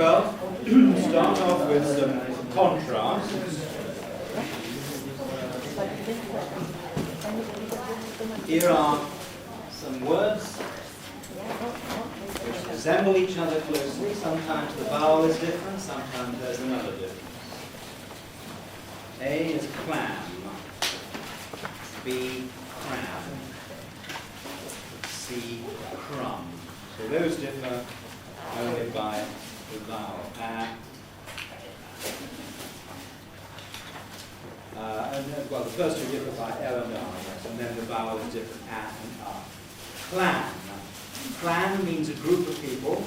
Well, start off with some contrasts. Here are some words which resemble each other closely. Sometimes the vowel is different, sometimes there's another difference. A is clam, B, cram, C, crumb. So those differ only by the vowel. Well, the first two differ by L and R, yes, and then the vowel is different, A and R. Clan. Clan means a group of people,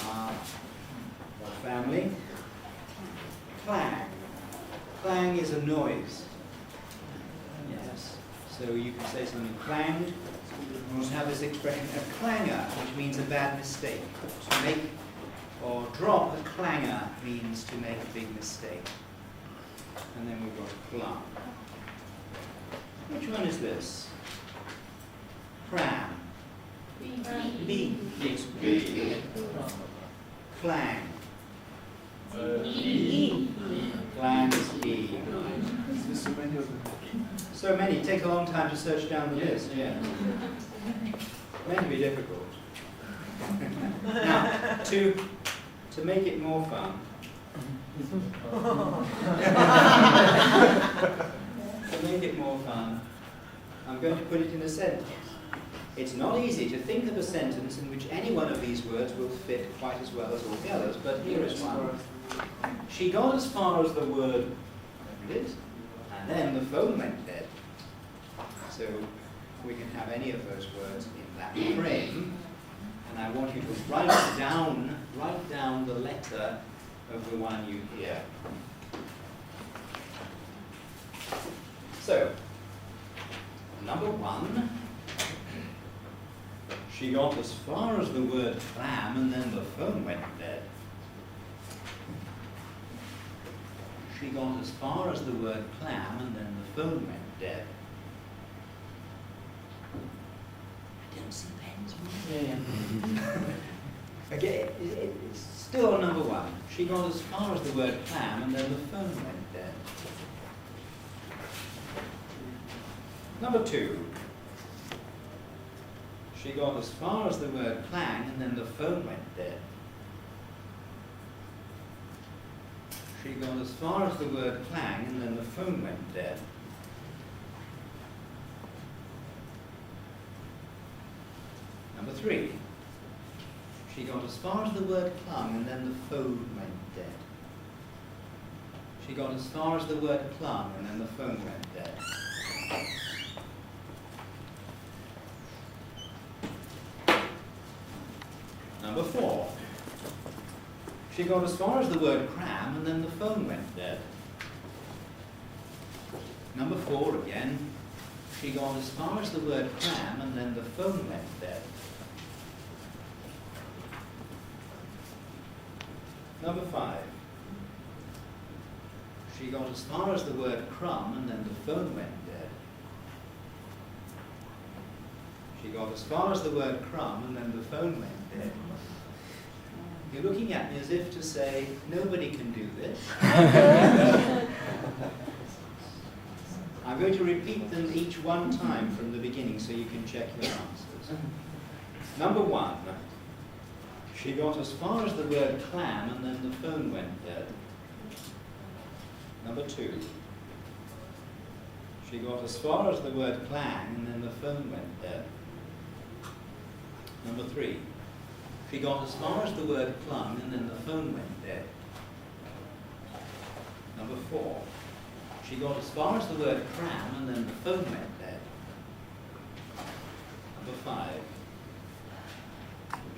or family. Clang. Clang is a noise. Yes. So you can say something clanged. We also have this expression, a clangor, which means a bad mistake. To make or drop a clangor means to make a big mistake. And then we've got plum. Which one is this? Cram. B. Yes, B. Clang. E. Clang is E. So many. It takes a long time to search down the list. Yeah. Meant to be difficult. Now, to make it more fun. To make it more fun, I'm going to put it in a sentence. It's not easy to think of a sentence in which any one of these words will fit quite as well as all the others, but here is one. She got as far as the word "lit," and then the phone went dead. So we can have any of those words in that frame, and I want you to write down the letter of the one you hear. So, number one, she got as far as the word clam and then the phone went dead. She got as far as the word clam and then the phone went dead. I don't see pens. Yeah. Okay, it's still number one. She got as far as the word clam and then the phone went dead. Number two. She got as far as the word clang and then the phone went dead. She got as far as the word clang and then the phone went dead. Number three. She got as far as the word clung and then the phone went dead. She got as far as the word clung and then the phone went dead. Number four. She got as far as the word cram and then the phone went dead. Number four again. She got as far as the word cram and then the phone went dead. Number five. She got as far as the word crumb and then the phone went dead. She got as far as the word crumb and then the phone went dead. You're looking at me as if to say, nobody can do this. I'm going to repeat them each one time from the beginning so you can check your answers. Number one. She got as far as the word clam and then the phone went dead. Number two. She got as far as the word clang and then the phone went dead. Number three. She got as far as the word clung and then the phone went dead. Number four. She got as far as the word cram and then the phone went dead. Number five.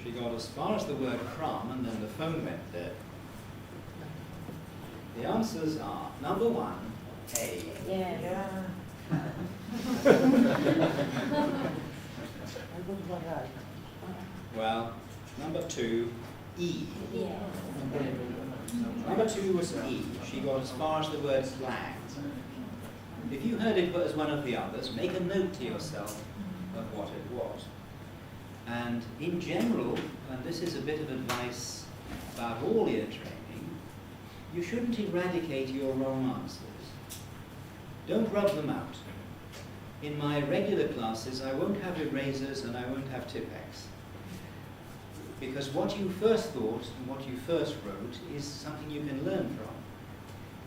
She got as far as the word crumb and then the phone went dead. The answers are number one, A. Yeah. Well, number two, E. Yeah. Number two was E. She got as far as the word slang. If you heard it as one of the others, make a note to yourself of what it was. And in general, and this is a bit of advice about all ear training, you shouldn't eradicate your wrong answers. Don't rub them out. In my regular classes, I won't have erasers and I won't have Tipp-Ex. Because what you first thought and what you first wrote is something you can learn from.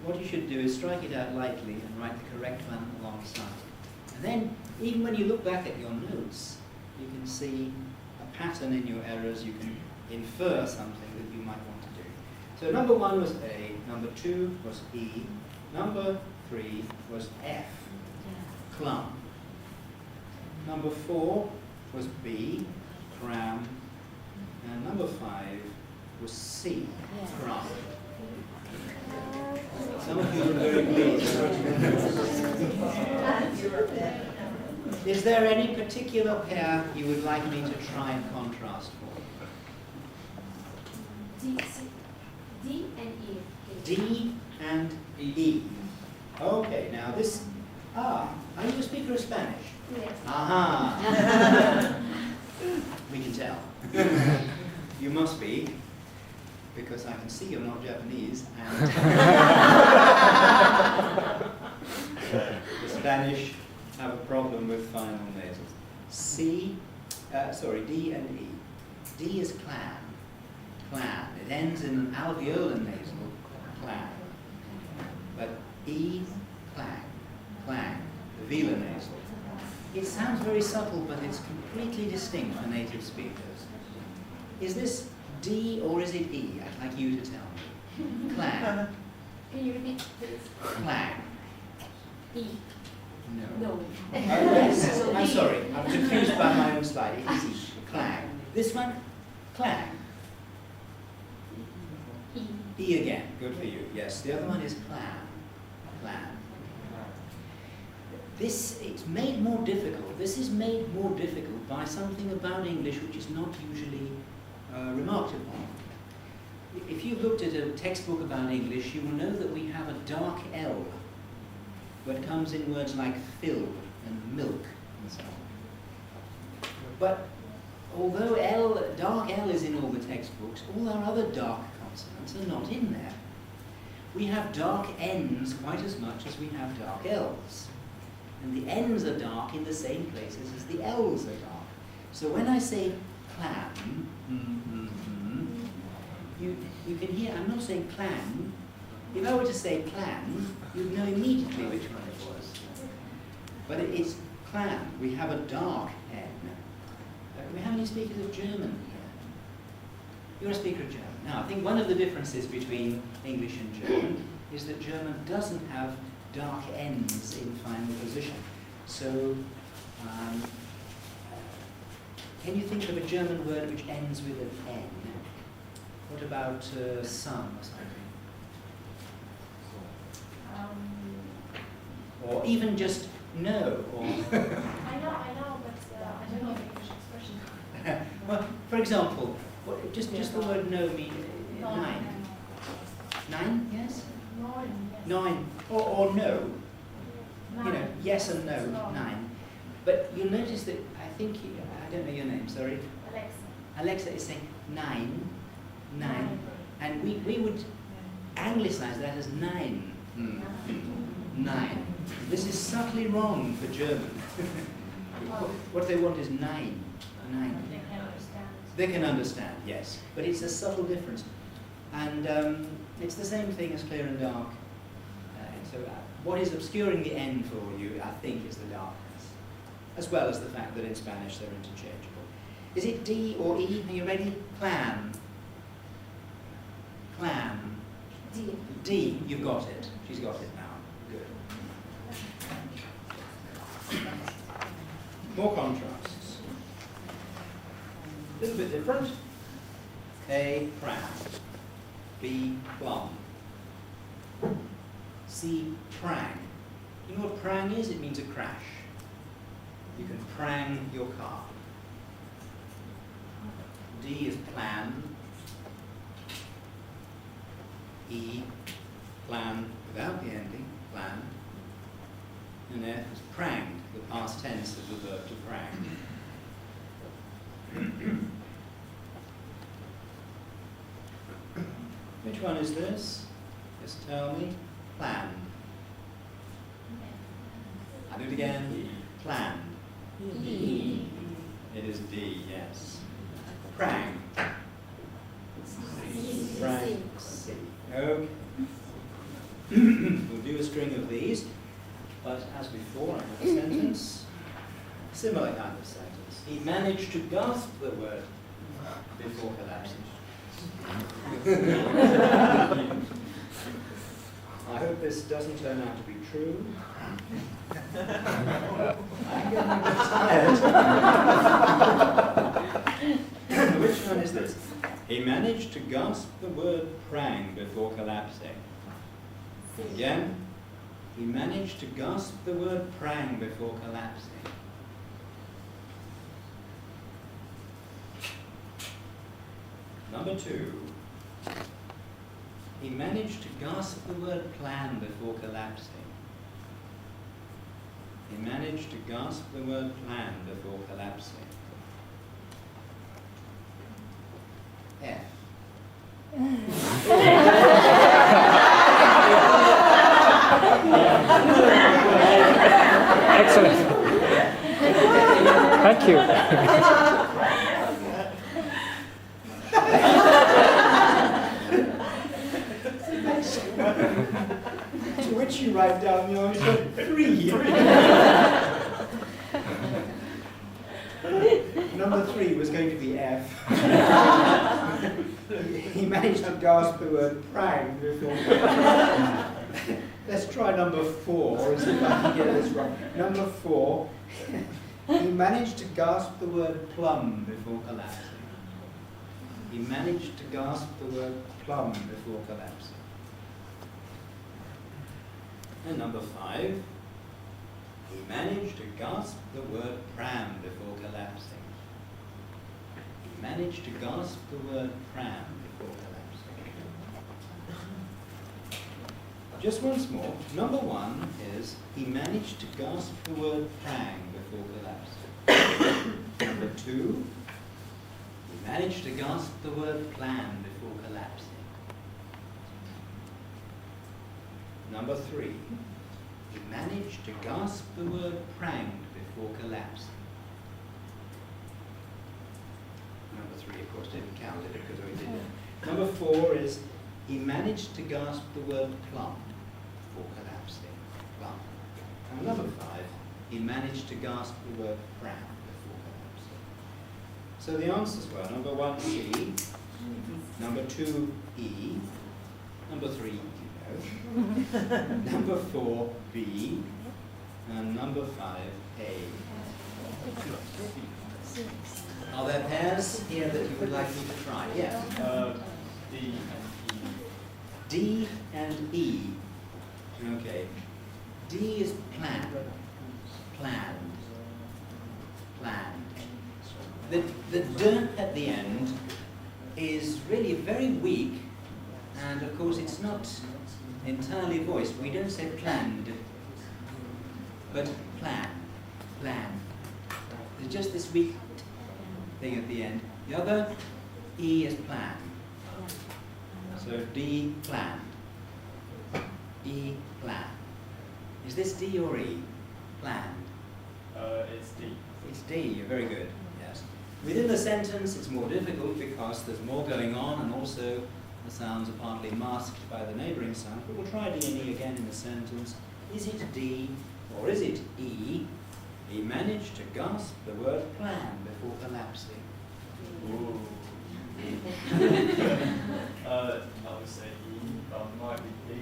What you should do is strike it out lightly and write the correct one alongside. And then, even when you look back at your notes, you can see a pattern in your errors. You can infer something that you might want to do. So number 1 was A, number 2 was E, number 3 was F, clum. Number 4 was B, cram, and number 5 was C, cram. Some of you are very pleased. Is there any particular pair you would like me to try and contrast for? D and E. D and E. Okay, now this... are you a speaker of Spanish? Yes. Aha! We can tell. You must be, because I can see you're not Japanese, and the Spanish have a problem with final nasals. D and E. D is clan. Clan. It ends in an alveolar nasal, clan. But E, clang. Clang. The velar nasal. It sounds very subtle, but it's completely distinct for native speakers. Is this D or is it E? I'd like you to tell me. Clang. Can you repeat, please? Clang. E. No. No. Yes. I'm sorry. I'm confused by my own slide. It is E. Clang. This one? Clang. E. E again. Good for you. Yes. The other one is clan. Clan. It's made more difficult. This is made more difficult by something about English which is not usually remarked upon. If you've looked at a textbook about English, you will know that we have a dark L that comes in words like fill and milk and so on. But although dark L is in all the textbooks, all our other dark consonants are not in there. We have dark N's quite as much as we have dark L's. And the N's are dark in the same places as the L's are dark. So when I say clan, you can hear, I'm not saying clan. If I were to say clan, you'd know immediately which one it was. But it's clan. We have a dark N. Do we have any speakers of German here? You're a speaker of German. Now, I think one of the differences between English and German is that German doesn't have dark N's in final position. So, can you think of a German word which ends with an N? What about some or something? Or even just no? Or I know, but I don't know the English expression. well, for example, just the word no means 9. 9, yes? 9. Or no. You know, yes and no, 9. But you'll notice that I think, I don't know your name, sorry. Alexa. Alexa is saying 9. And we would anglicize that as 9. 9. This is subtly wrong for German. What they want is 9. 9. They can understand. They can understand, yes. But it's a subtle difference. And it's the same thing as clear and dark. So what is obscuring the N for you, I think, is the darkness, as well as the fact that in Spanish they're interchangeable. Is it D or E? Are you ready? Clan. Clan. D. D. You've got it. She's got it now. Good. More contrasts. A little bit different. A, cram. B, plum. C, prang. You know what prang is? It means a crash. You can prang your car. D is plan. E, plan without the ending, plan. And F is pranged, the past tense of the verb to prang. Which one is this? Just tell me. Planned. I'll do it again. Planned. E. It is D, yes. Prang. C. Prang. C. Okay. We'll do a string of these, but as before, I have a sentence. Similar kind of sentence. He managed to gasp the word before collapsing. I hope this doesn't turn out to be true. I'm getting a bit tired. Which one is this? He managed to gasp the word prang before collapsing. Again, he managed to gasp the word prang before collapsing. Number 2. He managed to gasp the word plan before collapsing. He managed to gasp the word plan before collapsing. F. Excellent. Thank you. To which you write down the answer 3. Number 3 was going to be F. He managed to gasp the word prang before. Let's try number 4, and see if I can get this right. Number 4, he managed to gasp the word plum before collapsing. He managed to gasp the word plum before collapsing. And number 5, he managed to gasp the word pram before collapsing. He managed to gasp the word pram before collapsing. Just once more, number 1 is he managed to gasp the word prang before collapsing. Number 2, he managed to gasp the word plan before collapsing. Number 3, he managed to gasp the word pranged before collapsing. Number 3, of course, didn't count it because we did it. Number 4 is he managed to gasp the word plum before collapsing. Plum. And number 5, he managed to gasp the word pram before collapsing. So the answers were number 1, C, number 2, E, number 3, number 4, B, and number 5, A. Are there pairs here that you would like me to try? Yes. D and E. Okay. D is planned. Planned. Planned. The D at the end is really very weak, and of course it's not entirely voiced. We don't say planned, but plan. Plan. There's just this weak thing at the end. The other, E is planned. So D, planned. E, planned. Is this D or E? Planned. It's D. It's D, you're very good, yes. Within the sentence it's more difficult because there's more going on, and also the sounds are partly masked by the neighbouring sound, but we'll try D and E again in the sentence. Is it D or is it E? He managed to gasp the word plan before collapsing. Ooh. I would say E, but it might be D.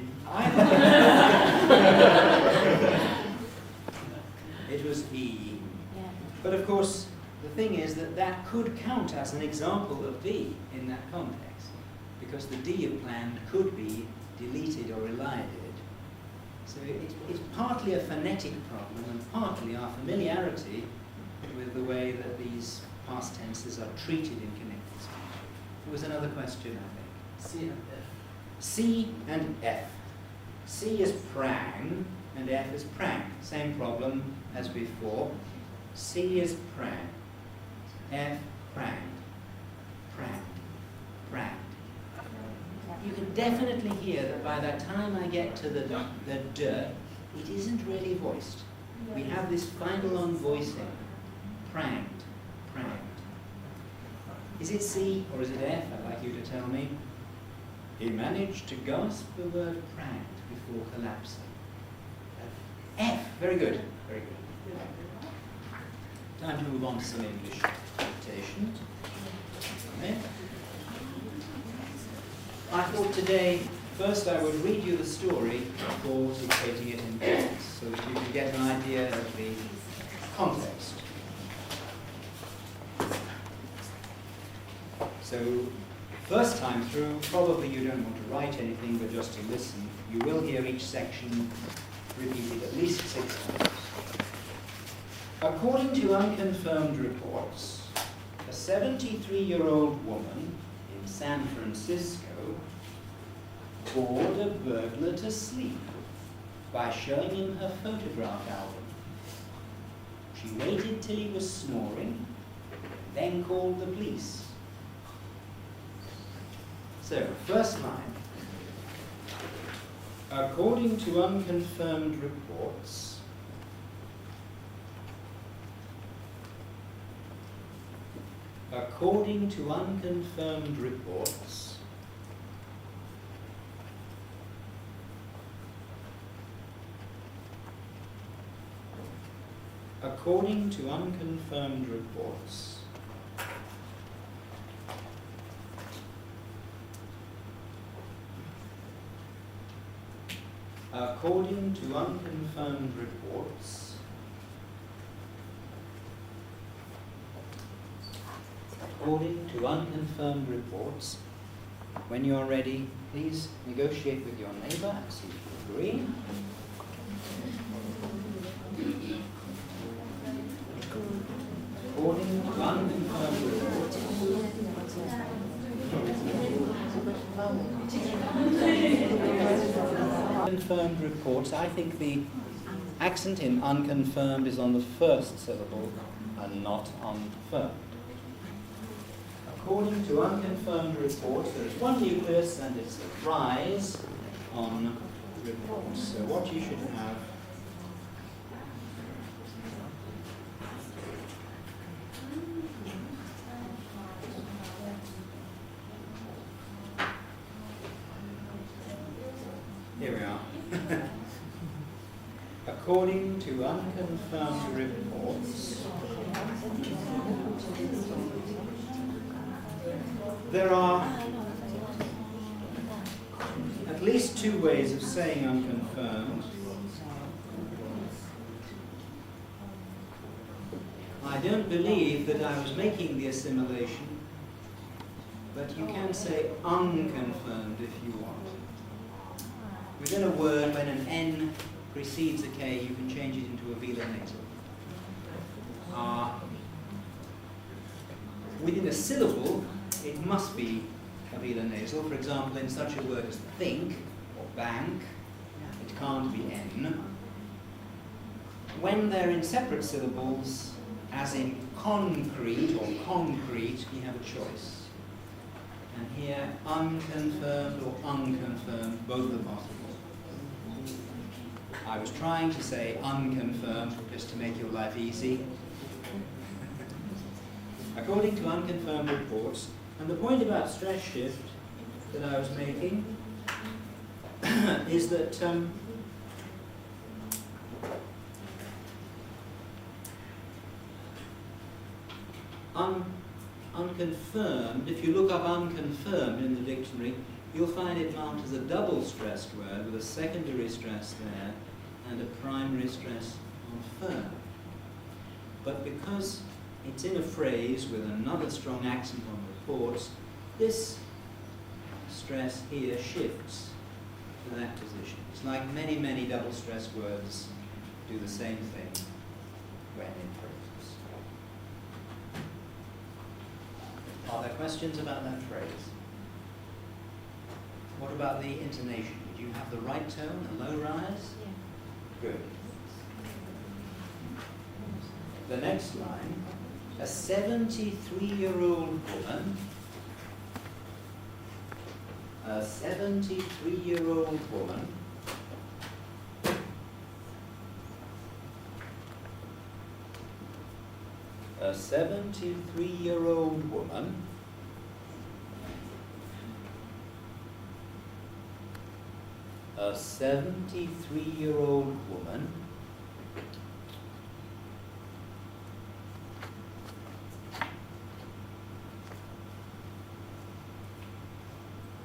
It was E. But of course, the thing is that that could count as an example of D in that context, because the D of planned could be deleted or elided. So it's partly a phonetic problem and partly our familiarity with the way that these past tenses are treated in connected speech. There was another question, I think. C and F. C and F. C is prang and F is prank. Same problem as before. C is prang. F, prang. Prang. Prang. You can definitely hear that by the time I get to the d, it isn't really voiced. We have this final unvoicing. Pranged, pranged. Is it C or is it F? I'd like you to tell me. He managed to gasp the word pranged before collapsing. F. Very good. Very good. Time to move on to some English dictation. Okay. I thought today, first I would read you the story before dictating it in text, so that you can get an idea of the context. So, first time through, probably you don't want to write anything, but just to listen. You will hear each section repeated at least 6 times. According to unconfirmed reports, a 73-year-old woman in San Francisco bored a burglar to sleep by showing him her photograph album. She waited till he was snoring, then called the police. So, first line. According to unconfirmed reports, according to unconfirmed reports, according to unconfirmed reports, according to unconfirmed reports, according to unconfirmed reports, when you are ready, please negotiate with your neighbour and see if you agree. According to unconfirmed reports. Unconfirmed reports, I think the accent in unconfirmed is on the first syllable and not on firmed. According to unconfirmed reports, there is one nucleus and it's the rise on reports. So what you should have here we are. According to unconfirmed reports, there are at least 2 ways of saying unconfirmed. I don't believe that I was making the assimilation, but you can say unconfirmed if you want. Within a word, when an N precedes a K, you can change it into a velar nasal. Within a syllable, it must be a velar nasal. For example, in such a word as think or bank, it can't be N. When they're in separate syllables, as in concrete or concrete, we have a choice. And here, unconfirmed or unconfirmed, both are possible. I was trying to say unconfirmed just to make your life easy. According to unconfirmed reports, and the point about stress shift that I was making is that unconfirmed, if you look up unconfirmed in the dictionary, you'll find it marked as a double stressed word with a secondary stress there and a primary stress on firm. But because it's in a phrase with another strong accent on reports, this stress here shifts to that position. It's like many, many double stressed words do the same thing when in phrases. Are there questions about that phrase? What about the intonation? Do you have the right tone, a low rise? Yeah. Good. The next line, a 73-year-old woman, A 73-year-old woman. A 73-year-old woman. A 73-year-old woman.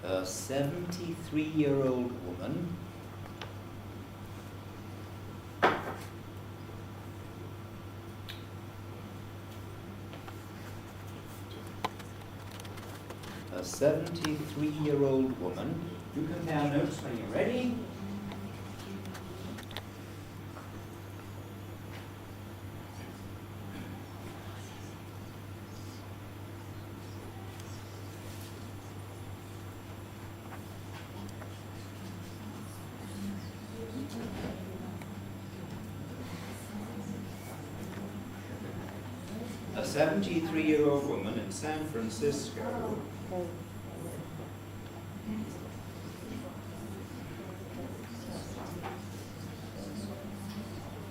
A 73-year-old woman. A 73-year-old woman. You compare notes when you're ready. A 73-year-old woman in San Francisco.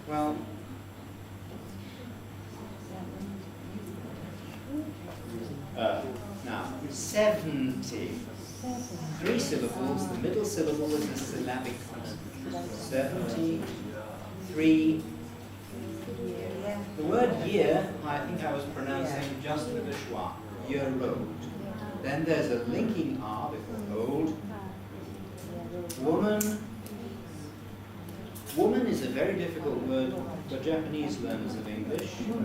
Well, now, 70. 3 syllables, the middle syllable is a syllabic consonant. 73. The word year, I think I was pronouncing just with a schwa, year-old. Then there's a linking R before old. Woman. Woman is a very difficult word for Japanese learners of English, who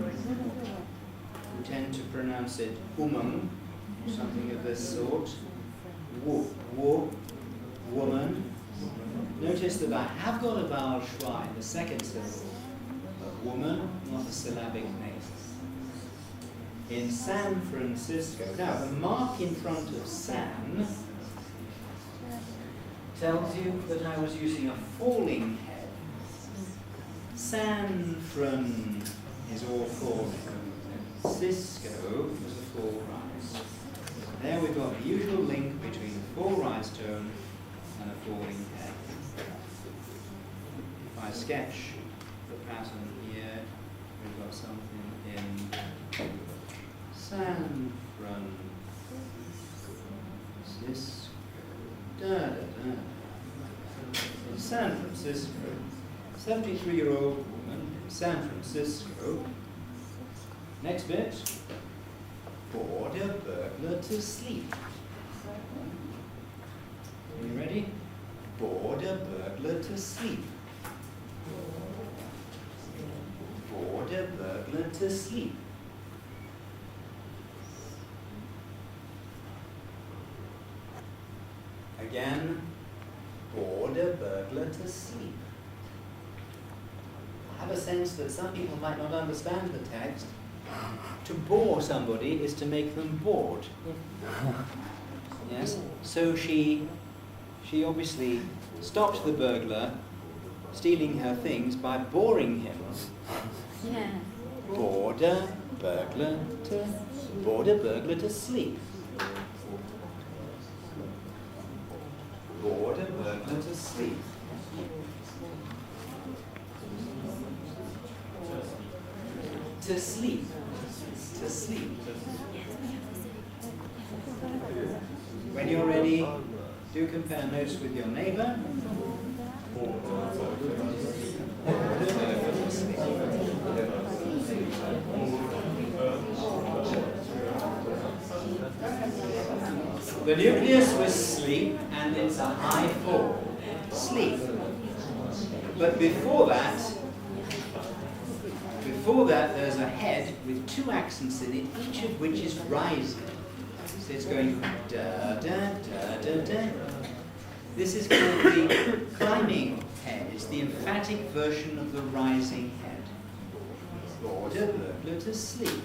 tend to pronounce it woman, something of this sort. Woman. Notice that I have got a vowel schwa in the second syllable. Woman, not a syllabic name. In San Francisco. Now, the mark in front of San tells you that I was using a falling head. San Fran is all falling. Cisco was a full rise. There we've got the usual link between a full rise tone and a falling head. If I sketch the pattern here, we've got something in San Francisco. In San Francisco, 73-year-old woman in San Francisco. Next bit. Bored a burglar to sleep. Are you ready? Bored a burglar to sleep. Bored a burglar to sleep. Again, bored a burglar to sleep. I have a sense that some people might not understand the text. To bore somebody is to make them bored. Yes? So she obviously stopped the burglar stealing her things by boring him. Yeah. Bored a burglar to sleep. Bored a burglar to sleep. To sleep. To sleep. When you're ready, do compare notes with your neighbor. The nucleus was sleep, and it's a high fall. Sleep. But before that, there's a head with 2 accents in it, each of which is rising. So it's going da da da da da. This is called the climbing head. It's the emphatic version of the rising head. Bored a burglar to sleep.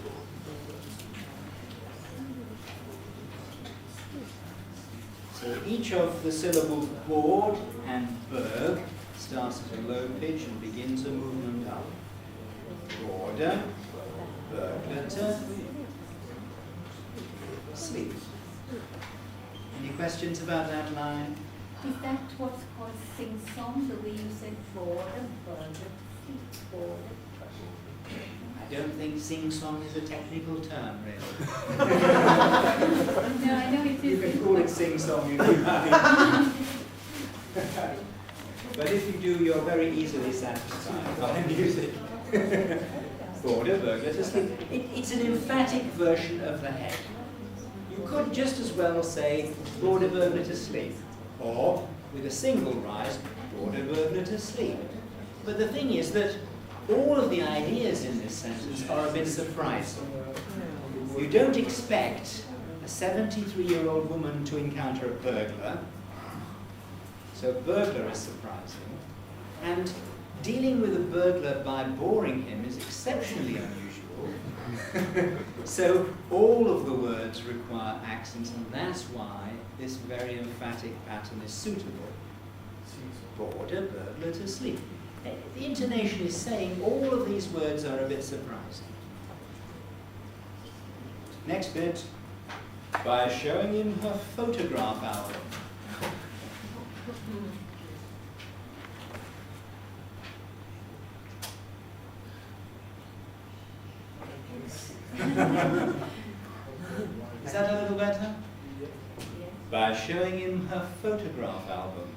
So each of the syllables bored and berg starts at a low pitch and begins a movement up. Border, burglar to sleep. Any questions about that line? Is that what's called sing-song, the way you said border, burger, border? I don't think sing-song is a technical term, really. No, I know it You is. can call it sing-song if you like. But if you do, you're very easily satisfied by music. Border, burglar, to sleep. It's an emphatic version of the head. You could just as well say border, burglar, to sleep. Or, with a single rise, border, burglar, to sleep. But the thing is that all of the ideas in this sentence are a bit surprising. You don't expect a 73-year-old woman to encounter a burglar. So burglar is surprising. And dealing with a burglar by boring him is exceptionally unusual. So all of the words require accents, and that's why this very emphatic pattern is suitable. Border, burglar, to sleep. The intonation is saying all of these words are a bit surprising. Next bit. By showing him her photograph album. Is that a little better? By showing him her photograph album.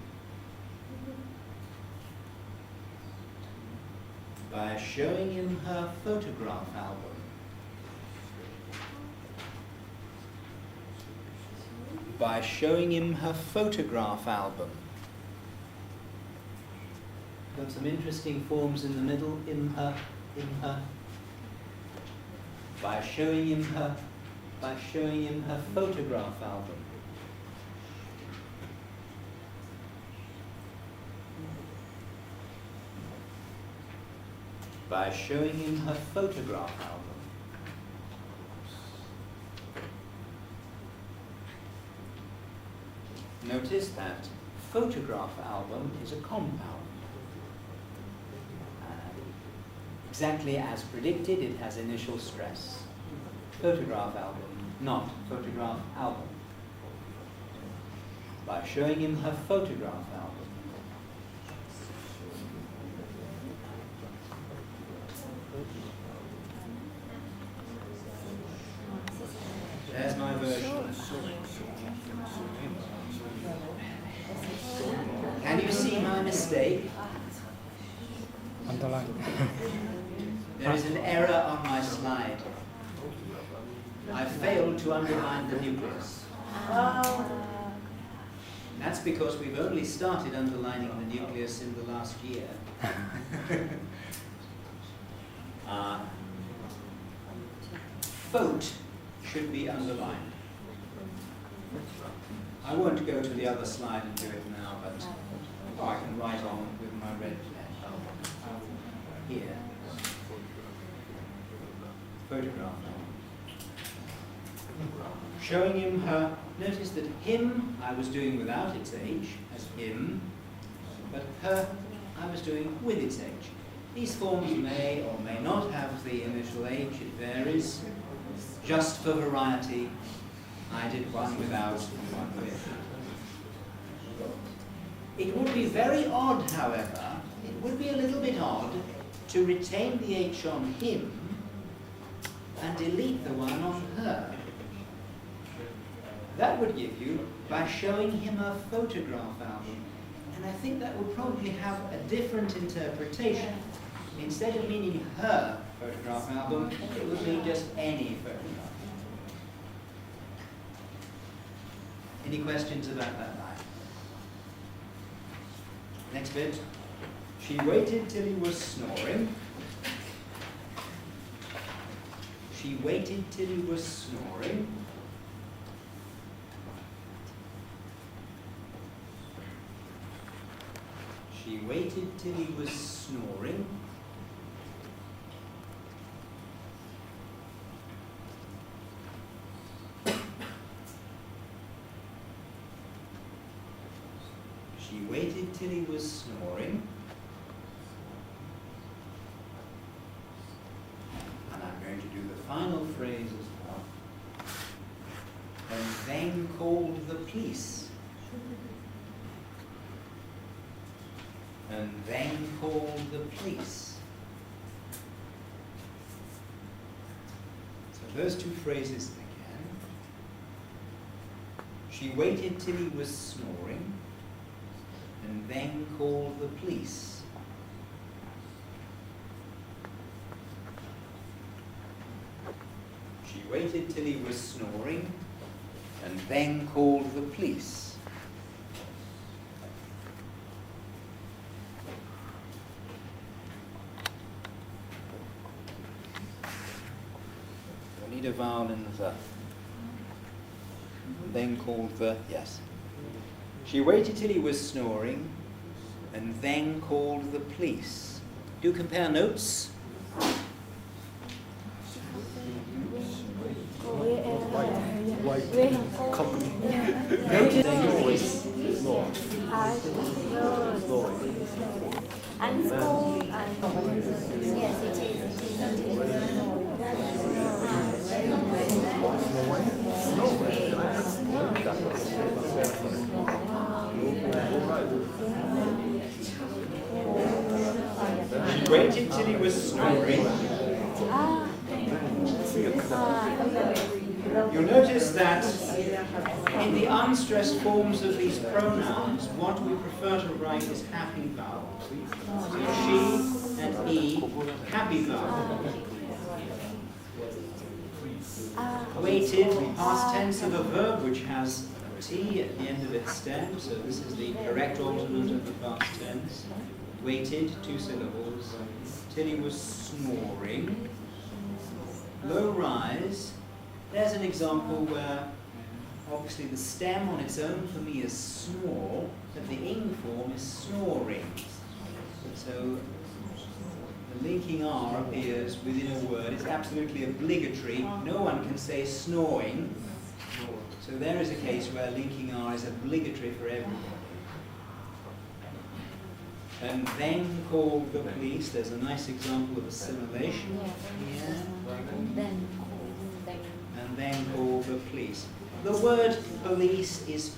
By showing him her photograph album. By showing him her photograph album. Got some interesting forms in the middle. In her. By showing him her photograph album. By showing him her photograph album. Notice that photograph album is a compound. Exactly as predicted, it has initial stress. Photograph album, not photograph album. By showing him her photograph album. There's my version. Can you see my mistake? Underline. There is an error on my slide. I failed to underline the nucleus. That's because we've only started underlining the nucleus in the last year. Phote should be underlined. I won't go to the other slide and do it now, but I can write on with my red pen here. Photograph. Showing him her. Notice that him I was doing without its H as him, but her I was doing with its H. These forms may or may not have the initial H, it varies. Just for variety, I did one without and one with. It would be very odd, however, it would be a little bit odd to retain the H on him and delete the one on her. That would give you, by showing him a photograph album, and I think that would probably have a different interpretation. Instead of meaning her photograph album, it would mean just any photograph. Any questions about that line? Next bit. She waited till he was snoring. She waited till he was snoring. She waited till he was snoring. She waited till he was snoring. And I'm going to do the final phrase as well. And then then called the police. And then called the police. So those two phrases again. She waited till he was snoring and then called the police. She waited till he was snoring and then called the police. We need a vowel in the then called the, yes. She waited till he was snoring and then called the police. Do compare notes. And school, yes, it is. She waited till he was snoring. You'll notice that in the unstressed forms of these pronouns, what we prefer to write is happy vowels. So she and he, happy vowel. Waited, past tense of a verb which has a T at the end of its stem, so this is the correct alternate of the past tense. Waited, 2 syllables, till he was snoring. Low rise, there's an example where obviously the stem on its own for me is snore, but the ing form is snoring. So the linking R appears within a word. It's absolutely obligatory. No one can say snoring. So there is a case where linking R is obligatory for everybody. And then call the police. There's a nice example of assimilation here. And then call the police. The word police is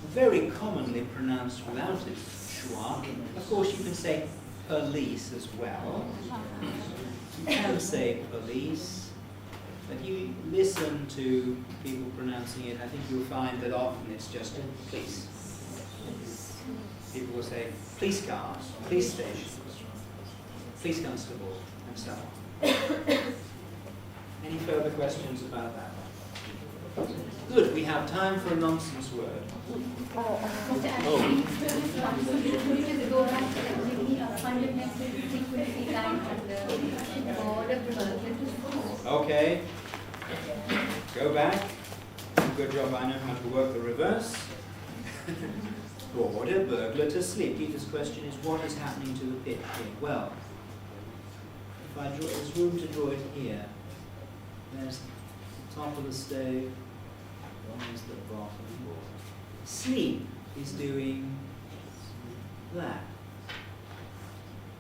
very commonly pronounced without it, schwa. Of course, you can say police as well. You can say police, but you listen to people pronouncing it, I think you'll find that often it's just police. People will say police car, police station, police constable, and so on. Any further questions about that? Good, we have time for a nonsense word. Okay, go back. Good job, I know how to work the reverse. Boarder, burglar to sleep. Peter's question is, what is happening to the pitch here? Well, if I draw, there's room to draw it here. There's the top of the stave. One is the bottom. Sleep is doing that.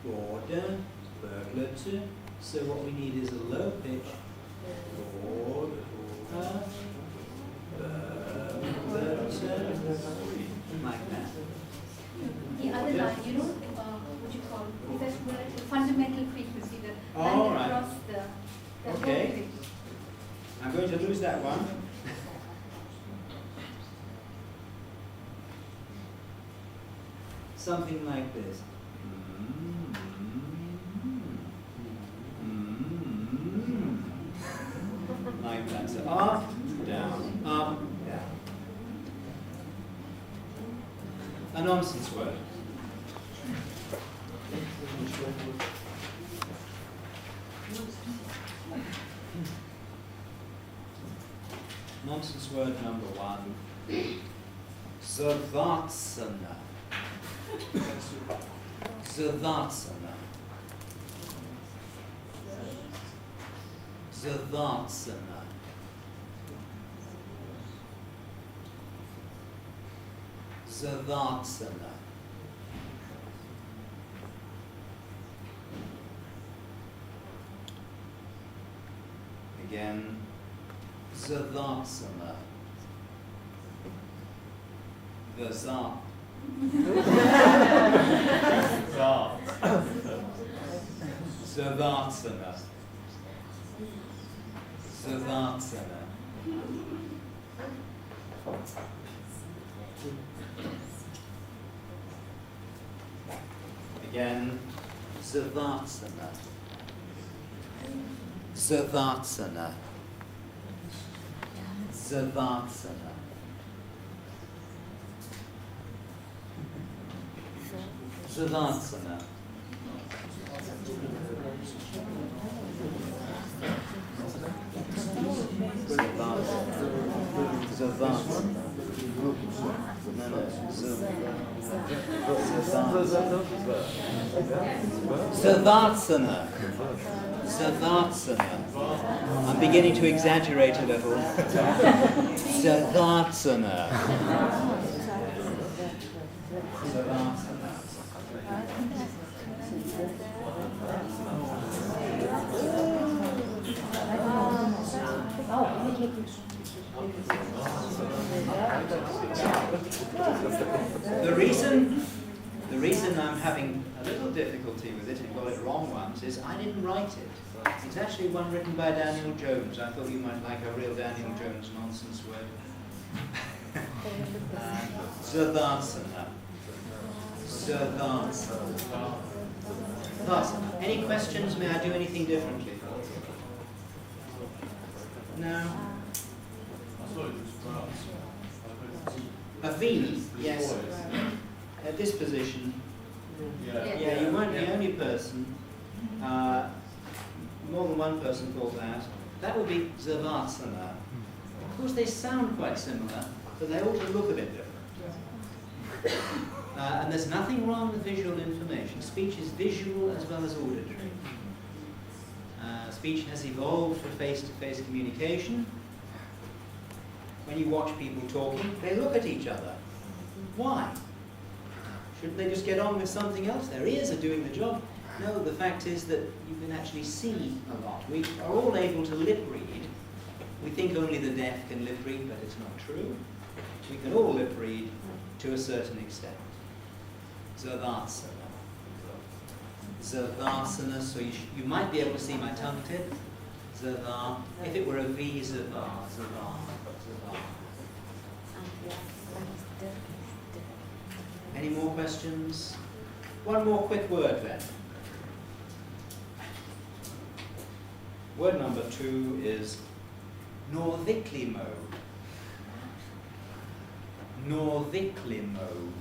Boarder, burglar to. So what we need is a low pitch. Boarder, burglar to. Like that. The other line, you know, what you call the fundamental frequency, the line All right. across the Okay. whole thing. I'm going to lose that one. Something like this. Like that. So up, down, up, down. A nonsense word. Nonsense word number 1. Zavatsana. Zavatsana. Zavatsana. Zavatsana. Again, Zavatsana. The Tsar. Savatsana. Savatsana. Again, Savatsana. Savatsana. Savatsana. Savasana. Savasana. Savasana. I'm beginning to exaggerate a little. Savasana. The reason I'm having a little difficulty with it and got it wrong once is I didn't write it. It's actually one written by Daniel Jones. I thought you might like a real Daniel Jones nonsense word. Savasana. Savasana. Any questions? May I do anything differently? No? A V, yes. At this position, yeah, you weren't the only person. More than one person thought that. That would be Zavasana. Of course, they sound quite similar, but they ought to look a bit different. And there's nothing wrong with visual information. Speech is visual as well as auditory. Speech has evolved for face-to-face communication. When you watch people talking, they look at each other. Why? Shouldn't they just get on with something else? Their ears are doing the job. No, the fact is that you can actually see a lot. We are all able to lip read. We think only the deaf can lip read, but it's not true. We can all lip read to a certain extent. Zavasana. Zavasana, so you might be able to see my tongue tip. Zava. If it were a V, Zava. Zava. Any more questions? One more quick word then. Word number 2 is norviklimo. Norviklimo.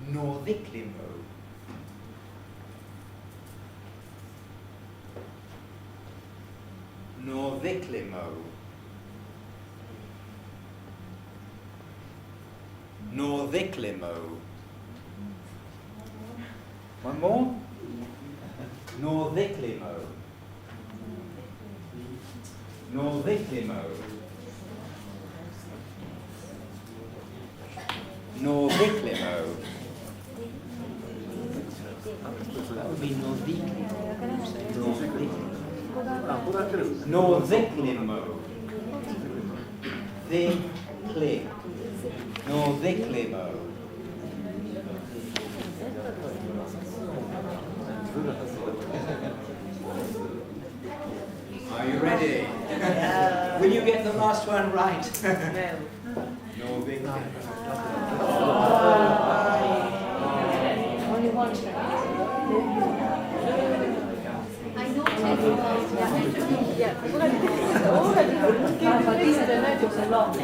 Norviklimo. Norviklimo. Norviklimo. One more? Norviklimo. Norviklimo. Norviklimo. That would be norviklimo. Norviklimo. Vikli. Norviklimo. Are you ready? Will you get the last one right? No. Norviklimo. Only one. I know Yeah, but these are the notes a lot.